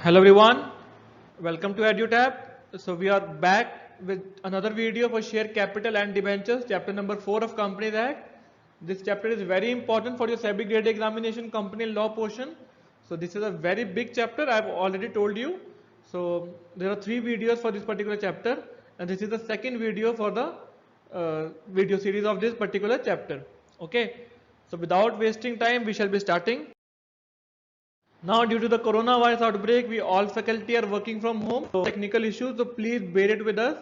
Hello everyone, welcome to EduTab. So we are back with another video for share capital and debentures, chapter number 4 of Companies Act. This chapter is very important for your SEBI grade examination company law portion. So this is a very big chapter, I have already told you. So there are 3 videos for this particular chapter and this is the second video for the video series of this particular chapter. Okay, so without wasting time, we shall be starting. Now due to the coronavirus outbreak, we all faculty are working from home. So technical issues, so please bear it with us.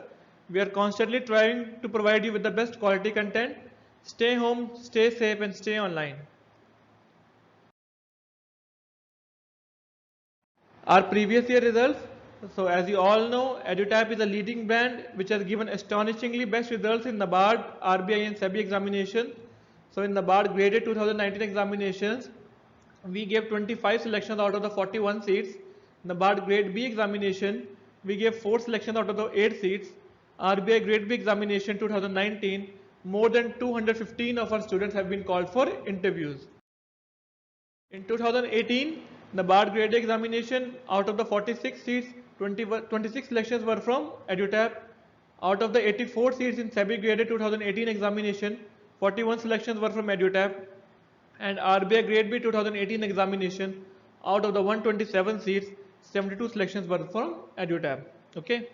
We are constantly trying to provide you with the best quality content. Stay home, stay safe and stay online. Our previous year results. So as you all know, EduTap is a leading brand which has given astonishingly best results in NABARD, RBI and SEBI examination. So in NABARD graded 2019 examinations, we gave 25 selections out of the 41 seats. NABARD grade B examination, we gave 4 selections out of the 8 seats. RBI grade B examination 2019, more than 215 of our students have been called for interviews. In 2018, the NABARD grade examination, out of the 46 seats, 26 selections were from EduTap. Out of the 84 seats in SEBI graded 2018 examination, 41 selections were from EduTap. And RBI grade B 2018 examination, out of the 127 seats, 72 selections were from EduTap. Okay.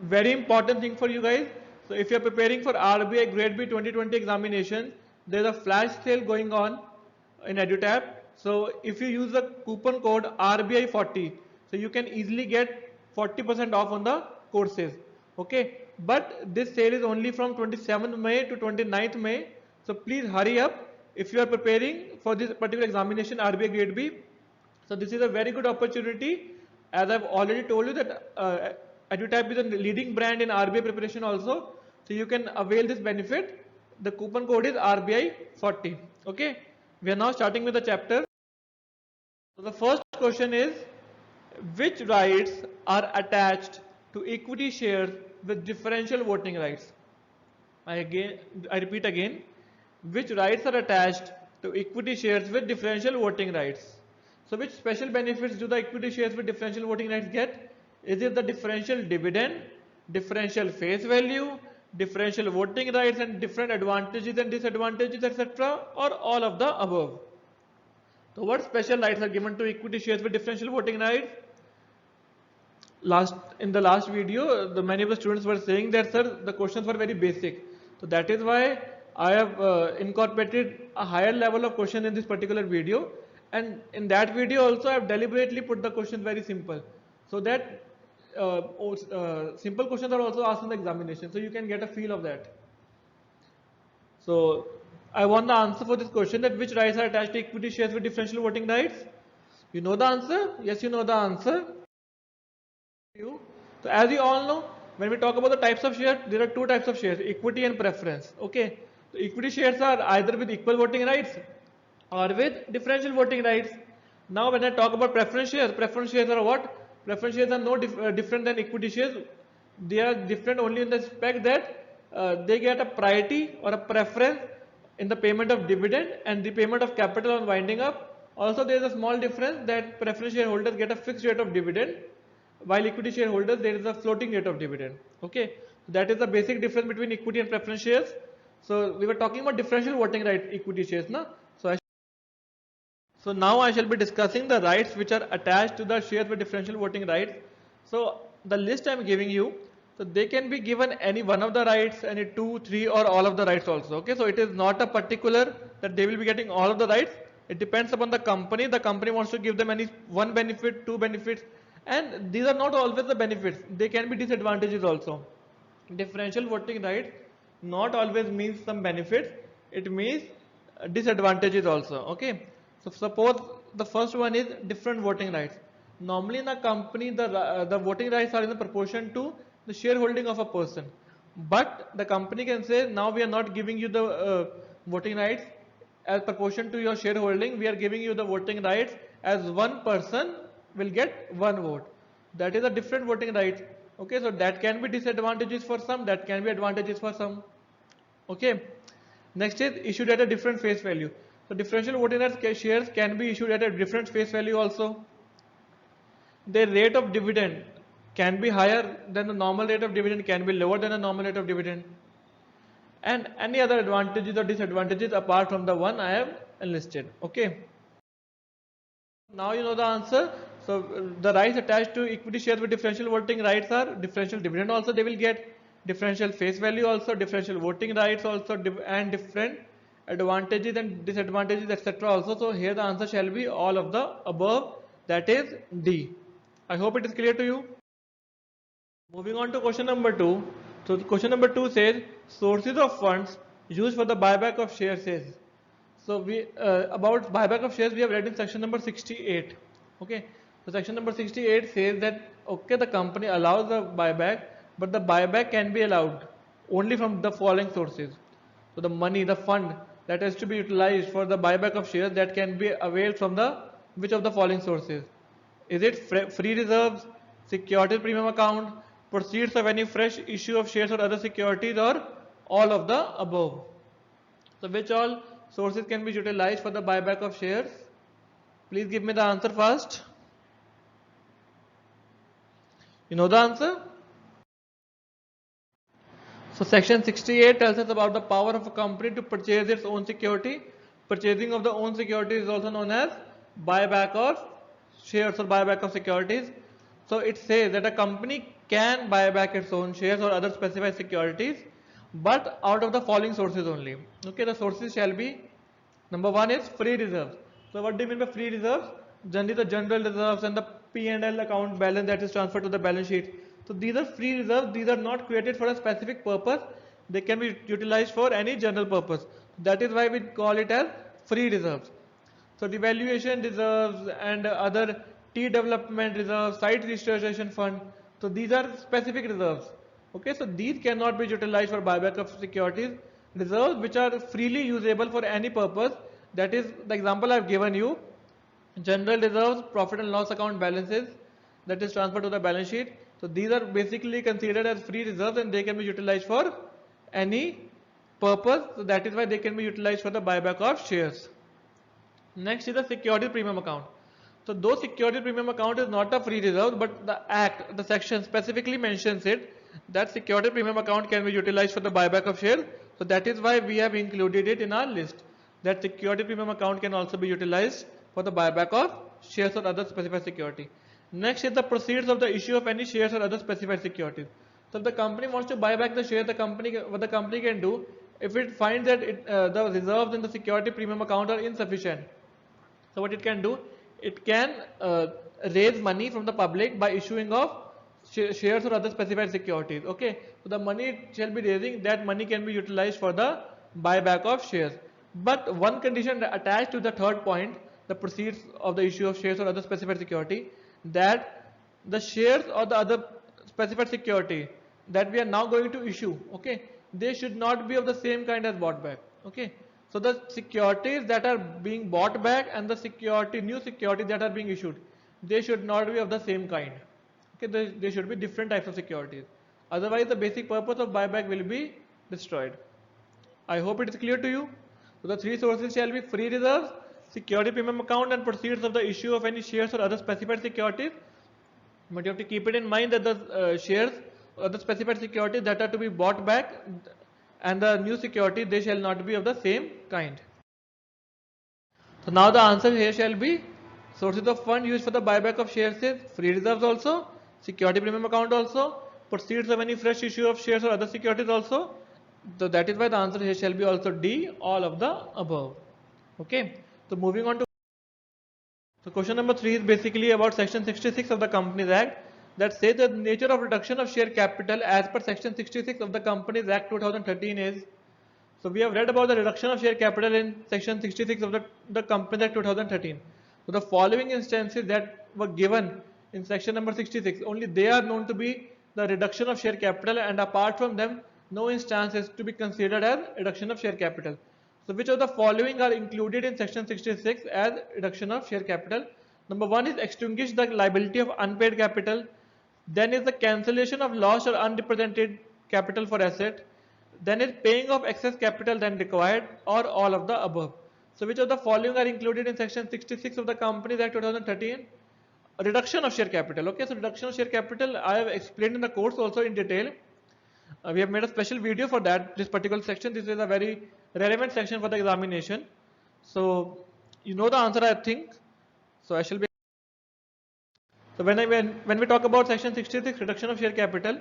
Very important thing for you guys. So if you are preparing for RBI grade B 2020 examination, there is a flash sale going on in EduTap. So if you use the coupon code RBI40, so you can easily get 40% off on the courses. Okay, but this sale is only from 27th May to 29th May. So please hurry up if you are preparing for this particular examination RBI grade B. So this is a very good opportunity. As I've already told you that EduTap is a leading brand in RBI preparation also. So you can avail this benefit. The coupon code is RBI40. Okay. We are now starting with the chapter. So the first question is, which rights are attached to equity shares with differential voting rights? I repeat again, which rights are attached to equity shares with differential voting rights? So which special benefits do the equity shares with differential voting rights get? Is it the differential dividend, differential face value, differential voting rights and different advantages and disadvantages, etc., or all of the above? So what special rights are given to equity shares with differential voting rights? In the last video, many of the students were saying that, sir, the questions were very basic. So that is why I have incorporated a higher level of question in this particular video. And in that video also, I have deliberately put the questions very simple, so that simple questions are also asked in the examination, so you can get a feel of that. So I want the answer for this question, that which rights are attached to equity shares with differential voting rights. You know the answer? Yes, you know the answer. So as you all know, when we talk about the types of shares, there are two types of shares, equity and preference. Okay, so equity shares are either with equal voting rights or with differential voting rights. Now when I talk about preference shares are what? Preference shares are no different than equity shares. They are different only in the respect that they get a priority or a preference in the payment of dividend and the payment of capital on winding up. Also there is a small difference that preference shareholders get a fixed rate of dividend, while equity shareholders there is a floating rate of dividend. Okay, that is the basic difference between equity and preference shares. So we were talking about differential voting right equity shares, na? So now I shall be discussing the rights which are attached to the shares with differential voting rights. So the list I am giving you, so they can be given any one of the rights, any 2, 3 or all of the rights also. Okay, so it is not a particular that they will be getting all of the rights. It depends upon the company. The company wants to give them any one benefit, 2 benefits, and these are not always the benefits. They can be disadvantages also. Differential voting rights not always means some benefits. It means disadvantages also. Okay. So suppose the first one is different voting rights. Normally in a company, the voting rights are in the proportion to the shareholding of a person. But the company can say, now we are not giving you the voting rights as proportion to your shareholding. We are giving you the voting rights as one person will get one vote. That is a different voting right. Okay, so that can be disadvantages for some, that can be advantages for some. Okay. Next is issued at a different face value. So differential voting rights shares can be issued at a different face value also. their rate of dividend can be higher than the normal rate of dividend, can be lower than the normal rate of dividend, and any other advantages or disadvantages apart from the one I have enlisted. Okay. Now you know the answer. So the rights attached to equity shares with differential voting rights are differential dividend also they will get, differential face value also, differential voting rights also, and different advantages and disadvantages etc. also. So here the answer shall be all of the above, that is D. I hope it is clear to you. Moving on to question number 2. So the question number 2 says sources of funds used for the buyback of shares is. So we about buyback of shares we have read in section number 68. Okay. So section number 68 says that okay, the company allows the buyback, but the buyback can be allowed only from the following sources. So the money, the fund that has to be utilized for the buyback of shares, that can be availed from the which of the following sources? Is it free reserves, security premium account, proceeds of any fresh issue of shares or other securities, or all of the above? So which all sources can be utilized for the buyback of shares? Please give me the answer first. You know the answer? So section 68 tells us about the power of a company to purchase its own security. Purchasing of the own security is also known as buyback of shares or buyback of securities. So it says that a company can buy back its own shares or other specified securities, but out of the following sources only. Okay, the sources shall be, number one is free reserves. So what do you mean by free reserves? Generally the general reserves and the P&L account balance that is transferred to the balance sheet. So these are free reserves. These are not created for a specific purpose. They can be utilized for any general purpose. That is why we call it as free reserves. So devaluation reserves and other T development reserves, site restoration fund. So these are specific reserves. Okay, so these cannot be utilized for buyback of securities. Reserves which are freely usable for any purpose. That is the example I have given you. General reserves, profit and loss account balances, that is transferred to the balance sheet. So these are basically considered as free reserves and they can be utilized for any purpose. So that is why they can be utilized for the buyback of shares. Next is the security premium account. So though security premium account is not a free reserve, but the act, the section specifically mentions it, that security premium account can be utilized for the buyback of shares. So that is why we have included it in our list, that security premium account can also be utilized for the buyback of shares or other specified security. Next is the proceeds of the issue of any shares or other specified securities. So if the company wants to buy back the share, what the company can do, if it finds that the reserves in the security premium account are insufficient, so what it can do, it can raise money from the public by issuing of shares or other specified securities. Okay, so the money it shall be raising, that money can be utilized for the buyback of shares. But one condition attached to the third point, the proceeds of the issue of shares or other specified security, that the shares or the other specified security that we are now going to issue, okay, they should not be of the same kind as bought back. Okay, so the securities that are being bought back and the new securities that are being issued, they should not be of the same kind. Okay, they should be different types of securities. Otherwise, the basic purpose of buyback will be destroyed. I hope it is clear to you. So the three sources shall be free reserves, security premium account, and proceeds of the issue of any shares or other specified securities. But you have to keep it in mind that the shares or the specified securities that are to be bought back and the new security, they shall not be of the same kind. So now the answer here shall be sources of fund used for the buyback of shares is free reserves also, security premium account also, proceeds of any fresh issue of shares or other securities also. So that is why the answer here shall be also D, all of the above. Okay. So moving on to, so question number 3 is basically about section 66 of the Companies Act, that says the nature of reduction of share capital as per section 66 of the Companies Act 2013 is. So we have read about the reduction of share capital in section 66 of the Companies Act 2013. So the following instances that were given in section number 66, only they are known to be the reduction of share capital, and apart from them, no instance is to be considered as reduction of share capital. So which of the following are included in section 66 as reduction of share capital? Number one is extinguish the liability of unpaid capital. Then is the cancellation of lost or unrepresented capital for asset. Then is paying of excess capital than required, or all of the above. So which of the following are included in section 66 of the Companies Act 2013? reduction of share capital. Okay, so reduction of share capital I have explained in the course also in detail. We have made a special video for that, this particular section. This is a very relevant section for the examination. So you know the answer, I think. So I shall be. So when we talk about section 66, reduction of share capital,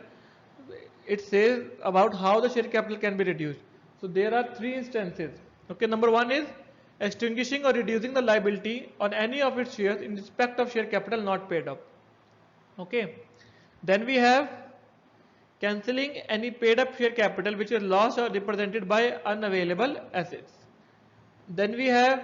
it says about how the share capital can be reduced. So there are three instances. Okay, number one is extinguishing or reducing the liability on any of its shares in respect of share capital not paid up. Okay, then we have cancelling any paid up share capital which is lost or represented by unavailable assets. Then we have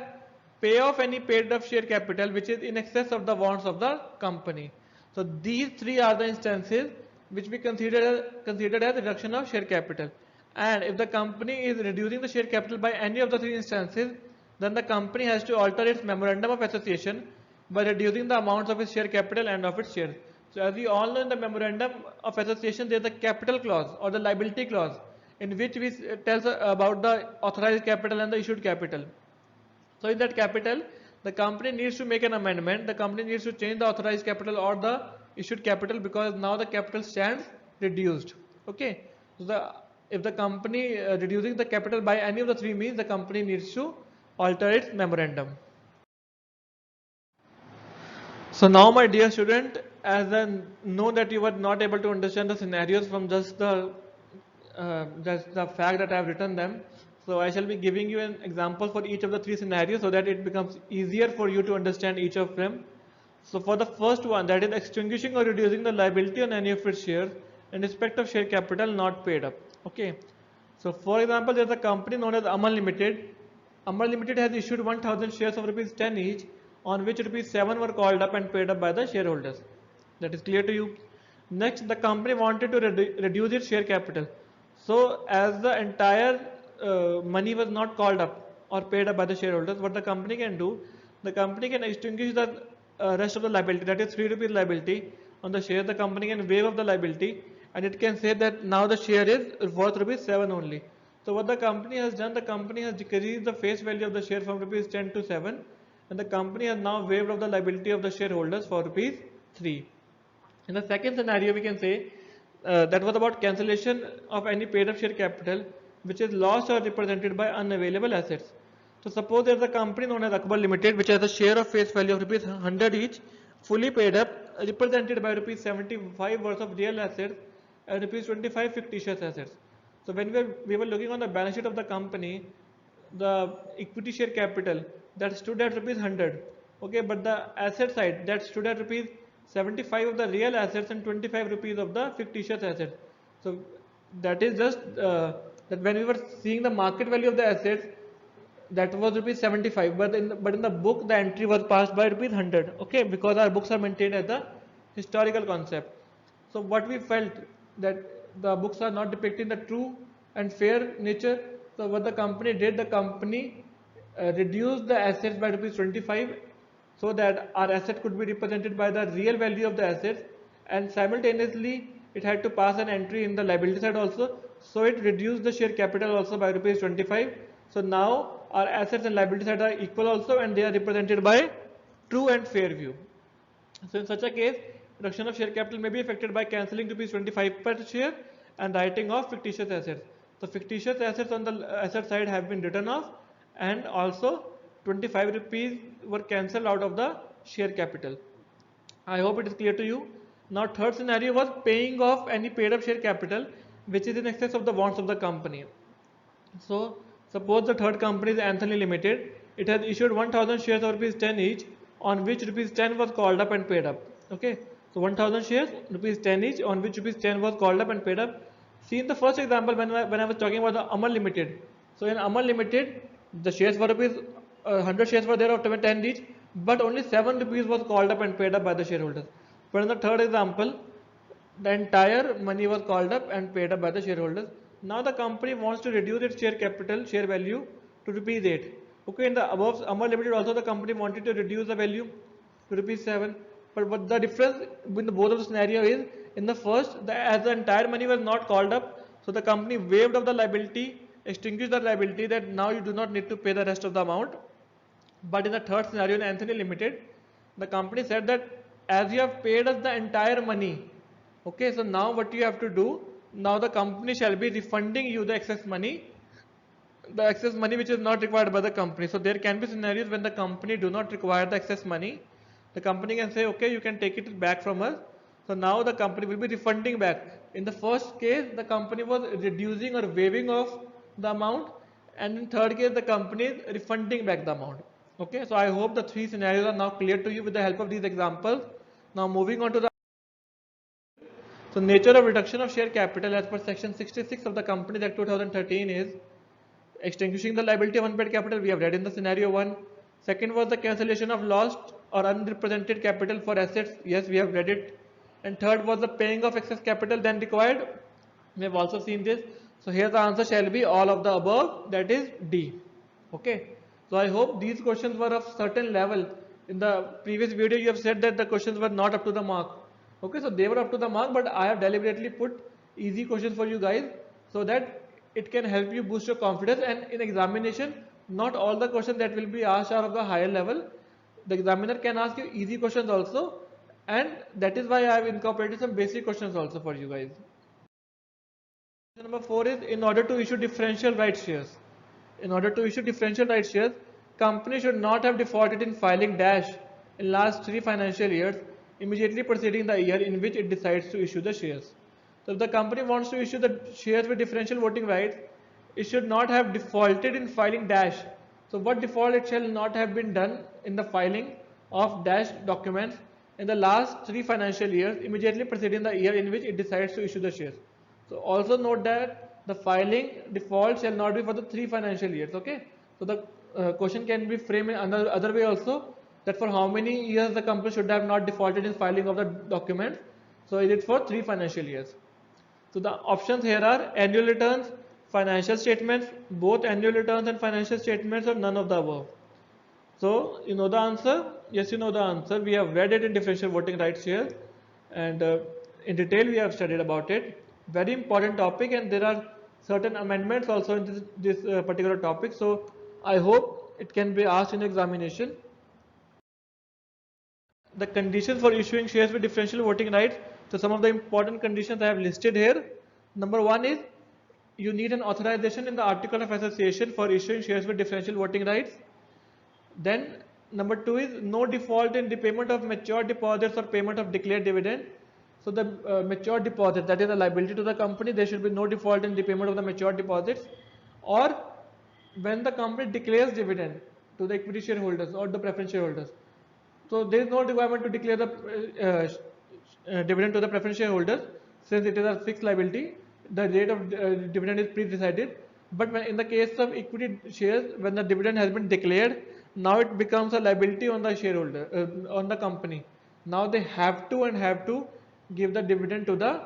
pay off any paid up share capital which is in excess of the wants of the company. So these three are the instances which we considered as reduction of share capital. And if the company is reducing the share capital by any of the three instances, then the company has to alter its memorandum of association by reducing the amounts of its share capital and of its shares. So as we all know, in the memorandum of association there is a capital clause or the liability clause in which we tells about the authorized capital and the issued capital. So in that capital, the company needs to make an amendment. The company needs to change the authorized capital or the issued capital because now the capital stands reduced. Okay. So if the company reducing the capital by any of the three means, the company needs to alter its memorandum. So now, my dear student, as I know that you were not able to understand the scenarios from just the fact that I have written them, so I shall be giving you an example for each of the three scenarios so that it becomes easier for you to understand each of them. So for the first one, that is extinguishing or reducing the liability on any of its shares in respect of share capital not paid up. Okay. So for example, there is a company known as Aman Limited. Aman Limited has issued 1000 shares of rupees 10 each, on which rupees 7 were called up and paid up by the shareholders. That is clear to you. Next, the company wanted to reduce its share capital. So as the entire money was not called up or paid up by the shareholders, what the company can do, the company can extinguish the rest of the liability, that is 3 rupees liability on the share. The company can waive off the liability and it can say that now the share is worth rupees 7 only. So what the company has done, the company has decreased the face value of the share from rupees 10 to 7, and the company has now waived off the liability of the shareholders for rupees 3. In the second scenario, we can say that was about cancellation of any paid up share capital which is lost or represented by unavailable assets. So suppose there is a company known as Akbar Limited which has a share of face value of rupees 100 each, fully paid up, represented by rupees 75 worth of real assets and rupees 25 fictitious assets. So when we were looking on the balance sheet of the company, the equity share capital that stood at rupees 100, okay, but the asset side that stood at rupees 75 of the real assets and 25 rupees of the fictitious assets. So that is just that when we were seeing the market value of the assets, that was rupees 75, but in the book the entry was passed by rupees 100, okay, because our books are maintained as the historical concept. So what we felt that the books are not depicting the true and fair nature. So what the company did, the company reduced the assets by rupees 25 so that our asset could be represented by the real value of the assets, and simultaneously it had to pass an entry in the liability side also, so it reduced the share capital also by rupees 25. So now our assets and liability side are equal also, and they are represented by true and fair view. So in such a case, reduction of share capital may be effected by cancelling rupees 25 per share and writing off fictitious assets. So fictitious assets on the asset side have been written off, and also 25 rupees were cancelled out of the share capital. I hope it is clear to you. Now third scenario was paying off any paid up share capital which is in excess of the wants of the company. So suppose the third company is Anthony Limited. It has issued 1000 shares of rupees 10 each, on which rupees 10 was called up and paid up. Okay, so 1000 shares, rupees 10 each, on which rupees 10 was called up and paid up. See in the first example when I was talking about the Amal Limited. So in Amal Limited, the shares were rupees 100 shares were there of 10 each, but only 7 rupees was called up and paid up by the shareholders. But in the third example, the entire money was called up and paid up by the shareholders. Now the company wants to reduce its share capital, share value to rupees 8. Okay, in the above Amar Limited also the company wanted to reduce the value to rupees 7. But what the difference between both of the scenario is, in the first, as the entire money was not called up, so the company waived off the liability, extinguished the liability, that now you do not need to pay the rest of the amount. But in the third scenario in Anthony Limited, the company said that as you have paid us the entire money, okay, so now what you have to do, now the company shall be refunding you the excess money which is not required by the company. So there can be scenarios when the company do not require the excess money. The company can say, okay, you can take it back from us. So now the company will be refunding back. In the first case, the company was reducing or waiving off the amount, and in third case, the company is refunding back the amount. Okay, so I hope the three scenarios are now clear to you with the help of these examples. Now moving on to the nature of reduction of share capital as per section 66 of the Companies Act 2013 is extinguishing the liability of unpaid capital. We have read in the scenario 1. Second was the cancellation of lost or unrepresented capital for assets. Yes, we have read it. And third was the paying of excess capital then required. We have also seen this. So here the answer shall be all of the above, that is D. Okay. So I hope these questions were of certain level. In the previous video you have said that the questions were not up to the mark. Okay, so they were up to the mark, but I have deliberately put easy questions for you guys so that it can help you boost your confidence. And in examination, not all the questions that will be asked are of the higher level. The examiner can ask you easy questions also, and that is why I have incorporated some basic questions also for you guys. Question number 4 is, in order to issue differential right shares. In order to issue differential right shares, company should not have defaulted in filing dash in last 3 financial years immediately preceding the year in which it decides to issue the shares. So if the company wants to issue the shares with differential voting rights, it should not have defaulted in filing dash. So what default it shall not have been done in the filing of dash documents in the last 3 financial years immediately preceding the year in which it decides to issue the shares. So also note that the filing default shall not be for the 3 financial years. Okay. So the question can be framed in another way also, that for how many years the company should have not defaulted in filing of the document. So it is for 3 financial years. So the options here are annual returns, financial statements, both annual returns and financial statements, or none of the above. So you know the answer? Yes, you know the answer. We have read it in differential voting rights here, and in detail we have studied about it. Very important topic, and there are certain amendments also in this particular topic. So I hope it can be asked in examination. The conditions for issuing shares with differential voting rights. So some of the important conditions I have listed here. Number 1 is you need an authorization in the article of association for issuing shares with differential voting rights. Then number 2 is no default in repayment of mature deposits or payment of declared dividend. So the mature deposit, that is a liability to the company, there should be no default in repayment of the mature deposits. Or when the company declares dividend to the equity shareholders or the preference shareholders, so there is no requirement to declare the dividend to the preference shareholders, since it is a fixed liability. The rate of dividend is pre-decided. But when in the case of equity shares, when the dividend has been declared, now it becomes a liability on the shareholder, on the company. Now they have to give the dividend to the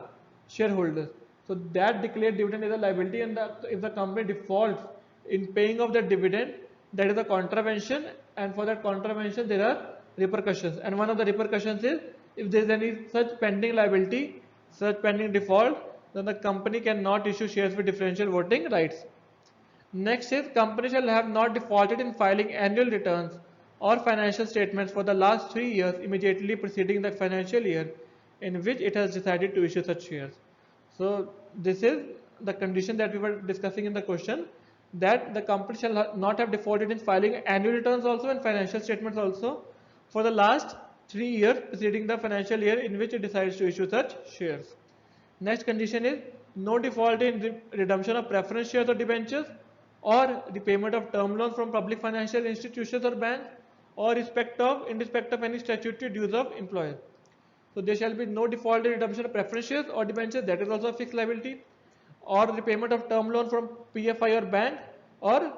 shareholders. So that declared dividend is a liability, and if the company defaults in paying of the dividend, that is a contravention, and for that contravention there are repercussions. And one of the repercussions is, if there is any such pending liability, such pending default, then the company cannot issue shares with differential voting rights. Next is, company shall have not defaulted in filing annual returns or financial statements for the last 3 years immediately preceding the financial year in which it has decided to issue such shares. So this is the condition that we were discussing in the question, that the company shall not have defaulted in filing annual returns also and financial statements also for the last 3 years preceding the financial year in which it decides to issue such shares. Next condition is no default in redemption of preference shares or debentures, or repayment of term loans from public financial institutions or banks, or in respect of any statutory dues of employer. So there shall be no default in redemption of preference shares or debentures, that is also a fixed liability, or repayment of term loan from PFI or bank, or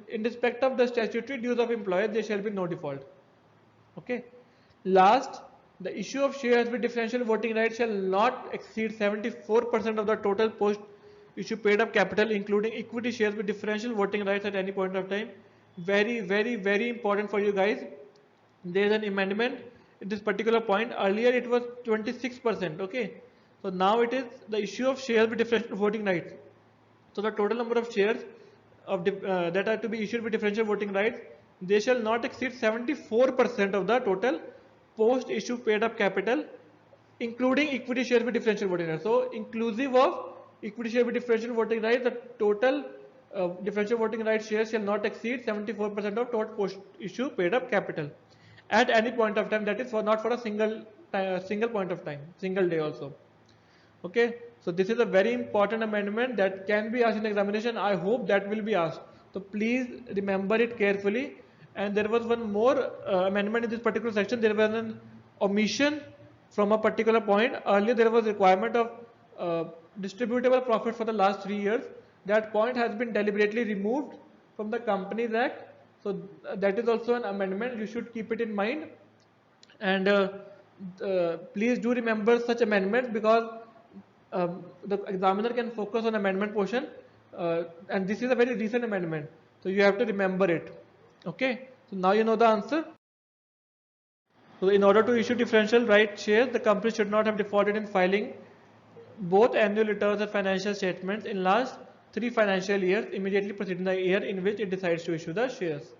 in respect of the statutory dues of employer, there shall be no default. Okay. Last, the issue of shares with differential voting rights shall not exceed 74% of the total post issue paid up capital, including equity shares with differential voting rights at any point of time. Very, very, very important for you guys. There is an amendment in this particular point. Earlier it was 26%. Okay. So now it is the issue of shares with differential voting rights. So the total number of shares of that are to be issued with differential voting rights, they shall not exceed 74% of the total post issue paid up capital, including equity shares with differential voting rights. So inclusive of equity share with differential voting rights, the total differential voting rights shares shall not exceed 74% of total post issue paid up capital at any point of time. That is for not for a single point of time, single day also. Okay, so this is a very important amendment that can be asked in examination. I hope that will be asked. So please remember it carefully. And there was one more amendment in this particular section. There was an omission from a particular point. Earlier there was requirement of distributable profit for the last 3 years. That point has been deliberately removed from the Companies Act. So that is also an amendment. You should keep it in mind. And please do remember such amendments, because the examiner can focus on amendment portion, and this is a very recent amendment, so you have to remember it. Okay, so now you know the answer. So in order to issue differential right shares, the company should not have defaulted in filing both annual returns and financial statements in last 3 financial years immediately preceding the year in which it decides to issue the shares.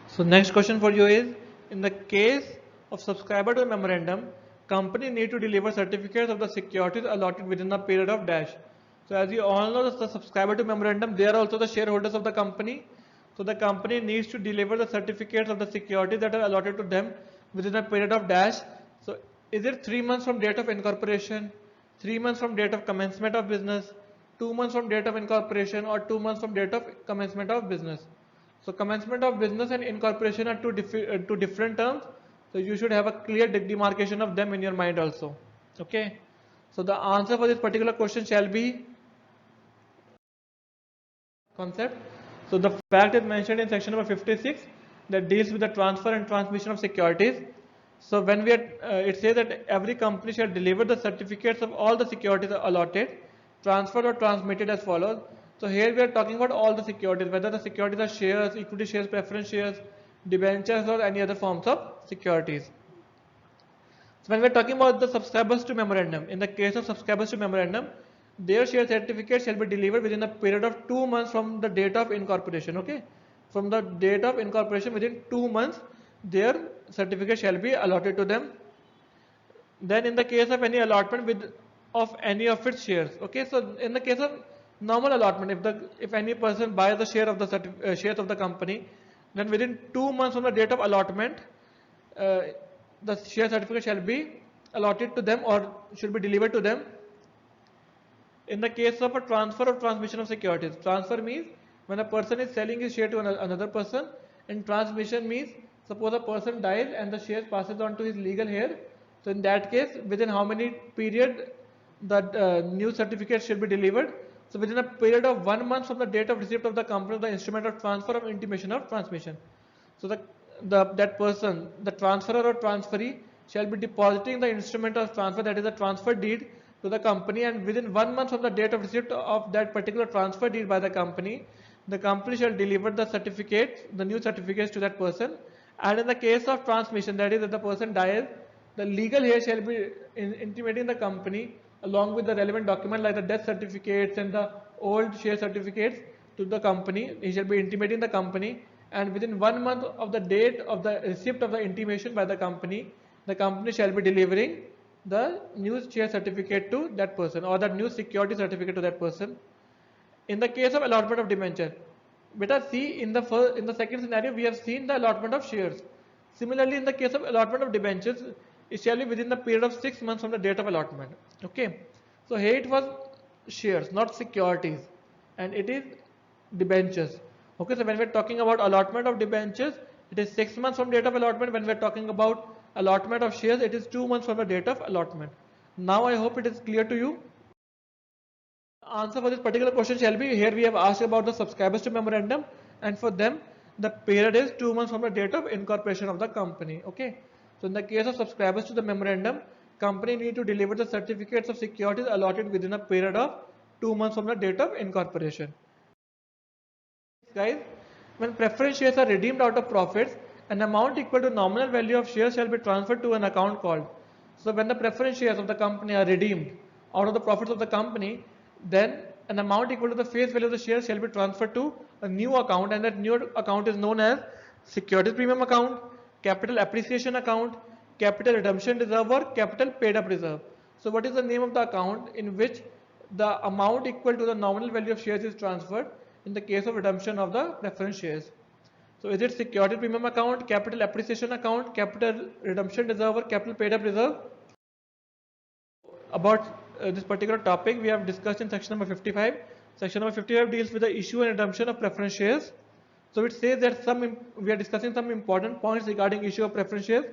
So next question for you is, in the case of subscriber to a memorandum, company need to deliver certificates of the securities allotted within a period of dash. So as you all know, the subscriber to memorandum, they are also the shareholders of the company. So the company needs to deliver the certificates of the securities that are allotted to them within a period of dash. So is it 3 months from date of incorporation, 3 months from date of commencement of business, 2 months from date of incorporation, or 2 months from date of commencement of business? So commencement of business and incorporation are two different terms. So you should have a clear demarcation of them in your mind also. Okay. So the answer for this particular question shall be concept. So the fact is mentioned in section number 56 that deals with the transfer and transmission of securities. So when we are, it says that every company shall deliver the certificates of all the securities allotted, transferred or transmitted as follows. So here we are talking about all the securities, whether the securities are shares, equity shares, preference shares, debentures, or any other forms of securities. So when we are talking about the subscribers to memorandum, in the case of subscribers to memorandum, their share certificates shall be delivered within a period of 2 months from the date of incorporation. Okay, from the date of incorporation, within 2 months, their certificate shall be allotted to them. Then in the case of any allotment of any of its shares, okay, so in the case of normal allotment, if any person buys the share of the shares of the company, then within 2 months from the date of allotment, the share certificate shall be allotted to them or should be delivered to them. In the case of a transfer or transmission of securities, transfer means when a person is selling his share to another person, and transmission means suppose a person dies and the share passes on to his legal heir. So in that case, within how many period the new certificate should be delivered? So within a period of 1 month from the date of receipt of the company of the instrument of transfer or intimation of transmission. So that person, the transferor or transferee, shall be depositing the instrument of transfer, that is the transfer deed, to the company, and within 1 month from the date of receipt of that particular transfer deed by the company shall deliver the certificates, the new certificates, to that person. And in the case of transmission, that is if the person dies, the legal heir shall be intimating the company along with the relevant document like the death certificates and the old share certificates to the company. He shall be intimating the company, and within 1 month of the date of the receipt of the intimation by the company shall be delivering the new share certificate to that person, or the new security certificate to that person. In the case of allotment of debenture, beta see in the second scenario we have seen the allotment of shares. Similarly, in the case of allotment of debentures, it shall be within the period of 6 months from the date of allotment. Okay, so here it was shares, not securities, and it is debentures. Okay, so when we are talking about allotment of debentures, it is 6 months from date of allotment. When we are talking about allotment of shares, it is 2 months from the date of allotment. Now I hope it is clear to you. Answer for this particular question shall be, here we have asked about the subscribers to memorandum, and for them the period is 2 months from the date of incorporation of the company. Okay, so in the case of subscribers to the memorandum, company need to deliver the certificates of securities allotted within a period of 2 months from the date of incorporation. Guys, when preference shares are redeemed out of profits, an amount equal to nominal value of shares shall be transferred to an account called. So when the preference shares of the company are redeemed out of the profits of the company, then an amount equal to the face value of the shares shall be transferred to a new account, and that new account is known as securities premium account, capital appreciation account, capital redemption reserve, or capital paid up reserve. So what is the name of the account in which the amount equal to the nominal value of shares is transferred in the case of redemption of the preference shares? So is it security premium account, capital appreciation account, capital redemption reserve, or capital paid up reserve? About this particular topic we have discussed in section number 55. Section number 55 deals with the issue and redemption of preference shares. So it says that we are discussing some important points regarding issue of preference shares.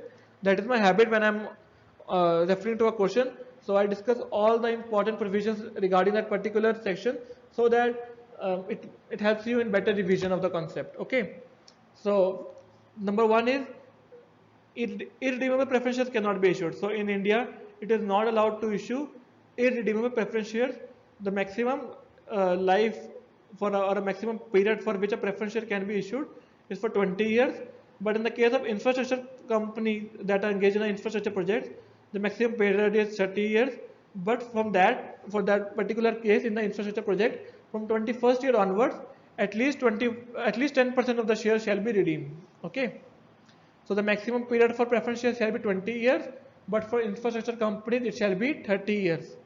That is my habit when I am referring to a question. So I discuss all the important provisions regarding that particular section so that it helps you in better revision of the concept. Okay. So number one is irredeemable preference shares cannot be issued. So in India, it is not allowed to issue irredeemable preference shares. The maximum life for or a maximum period for which a preference share can be issued is for 20 years. But in the case of infrastructure companies that are engaged in an infrastructure project, the maximum period is 30 years. But from that, for that particular case in the infrastructure project, from 21st year onwards, at least 10% of the shares shall be redeemed. Okay. So the maximum period for preference shares shall be 20 years, but for infrastructure companies it shall be 30 years.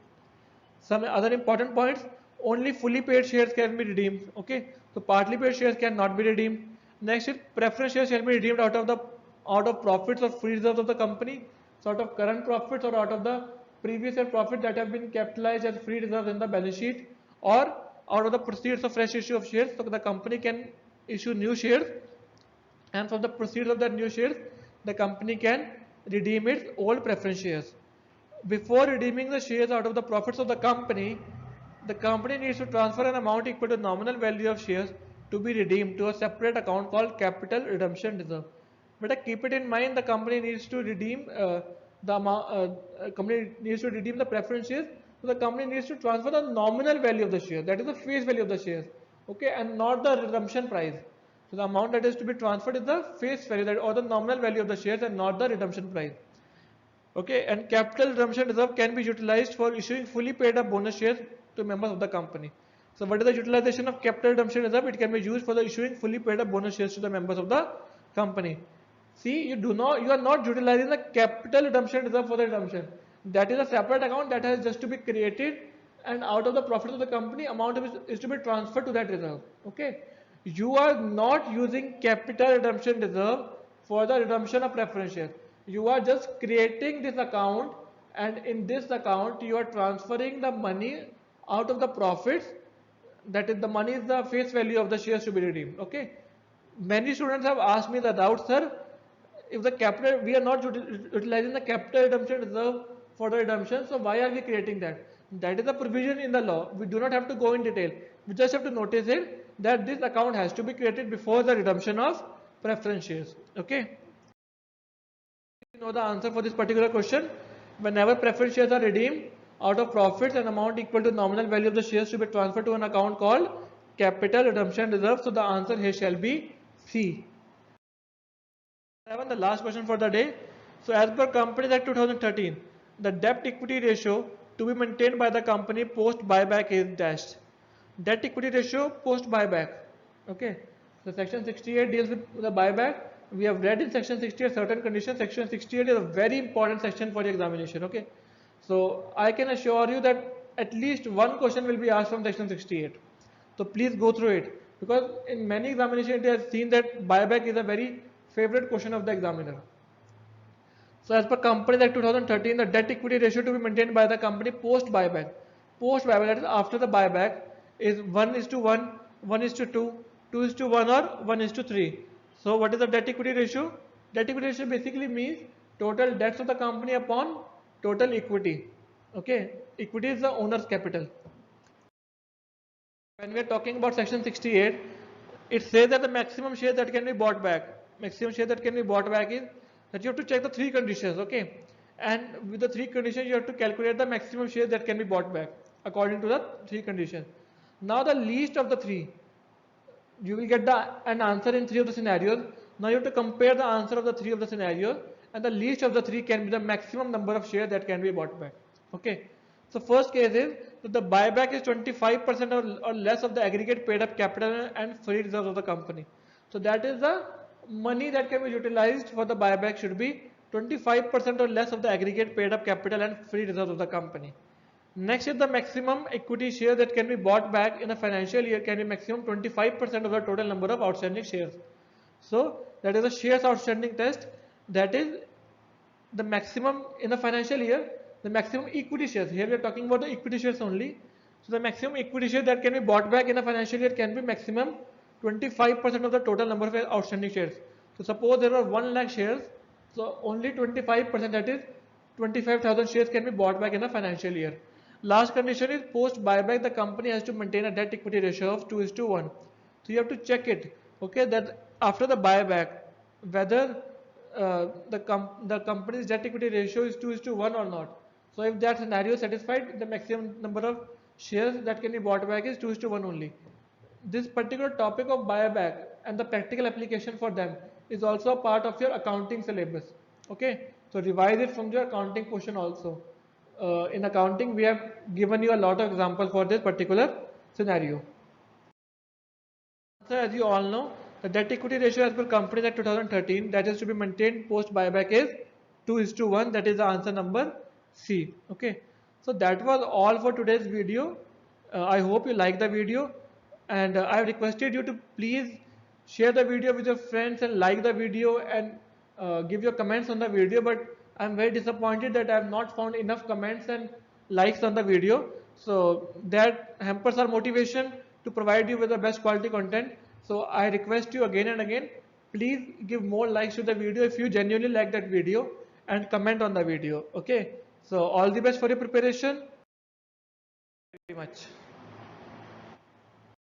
Some other important points: only fully paid shares can be redeemed. Okay, so partly paid shares cannot be redeemed. Next is preference shares shall be redeemed out of profits or free reserves of the company, so out of current profits or out of the previous year profit that have been capitalized as free reserves in the balance sheet, or out of the proceeds of fresh issue of shares. So the company can issue new shares, and from the proceeds of that new shares, the company can redeem its old preference shares. Before redeeming the shares out of the profits of the company needs to transfer an amount equal to nominal value of shares to be redeemed to a separate account called capital redemption reserve. But keep it in mind, the company needs to redeem the preference shares. So the company needs to transfer the nominal value of the share, that is the face value of the shares, okay, and not the redemption price. So the amount that is to be transferred is the face value or the nominal value of the shares and not the redemption price. Okay, and capital redemption reserve can be utilized for issuing fully paid up bonus shares to members of the company. So what is the utilization of capital redemption reserve? It can be used for the issuing fully paid up bonus shares to the members of the company. See, you are not utilizing the capital redemption reserve for the redemption. That is a separate account that has just to be created, and out of the profit of the company, amount is to be transferred to that reserve. Okay, you are not using capital redemption reserve for the redemption of preference shares. You are just creating this account, and in this account you are transferring the money out of the profits. That is, the money is the face value of the shares to be redeemed. Okay, many students have asked me the doubt, sir, if the capital, we are not utilizing the capital redemption reserve for the redemption, so why are we creating that? That is a provision in the law. We do not have to go in detail. We just have to notice it that this account has to be created before the redemption of preference shares. Okay. You know the answer for this particular question. Whenever preference shares are redeemed out of profits, an amount equal to nominal value of the shares to be transferred to an account called capital redemption reserve. So the answer here shall be C. The last question for the day. So as per Companies Act 2013, the debt equity ratio to be maintained by the company post buyback is dashed. Debt equity ratio post buyback. Okay. So section 68 deals with the buyback. We have read in section 68 certain conditions. Section 68 is a very important section for the examination. Okay. So I can assure you that at least one question will be asked from section 68. So please go through it, because in many examinations it has seen that buyback is a very favorite question of the examiner. So as per Companies Act 2013, the debt equity ratio to be maintained by the company post buyback. Post buyback, that is after the buyback, is 1:1, 1:2, 2:1, or 1:3. So what is the debt equity ratio? Debt equity ratio basically means total debts of the company upon total equity. Okay, equity is the owner's capital. When we are talking about section 68, it says that the maximum share that can be bought back. Maximum share that can be bought back is that you have to check the three conditions. Okay, and with the three conditions you have to calculate the maximum share that can be bought back according to the three conditions. Now the least of the three, you will get an answer in three of the scenarios. Now you have to compare the answer of the three of the scenarios, and the least of the three can be the maximum number of shares that can be bought back. Okay, so first case is that the buyback is 25% or less of the aggregate paid up capital and free reserves of the company. So that is the money that can be utilized for the buyback should be 25% or less of the aggregate paid up capital and free reserves of the company. Next is the maximum equity share that can be bought back in a financial year can be maximum 25% of the total number of outstanding shares. So that is a shares outstanding test. That is the maximum in a financial year, the maximum equity shares. Here we are talking about the equity shares only. So the maximum equity share that can be bought back in a financial year can be maximum 25% of the total number of outstanding shares. So suppose there are 1 lakh shares, so only 25%, that is 25,000 shares can be bought back in a financial year. Last condition is post buyback the company has to maintain a debt equity ratio of 2:1. So you have to check it, okay, that after the buyback whether the company's debt equity ratio is 2:1 or not. So if that scenario is satisfied, the maximum number of shares that can be bought back is 2:1 only. This particular topic of buyback and the practical application for them is also a part of your accounting syllabus. Okay, so revise it from your accounting portion also. In accounting, we have given you a lot of examples for this particular scenario. So as you all know, the debt equity ratio as per companies at 2013 that is to be maintained post buyback is 2:1. That is the answer number C. Okay. So that was all for today's video. I hope you like the video, and I have requested you to please share the video with your friends and like the video and give your comments on the video. But I'm very disappointed that I have not found enough comments and likes on the video. So that hampers our motivation to provide you with the best quality content. So I request you again and again, please give more likes to the video if you genuinely like that video, and comment on the video. Okay. So all the best for your preparation. Very much.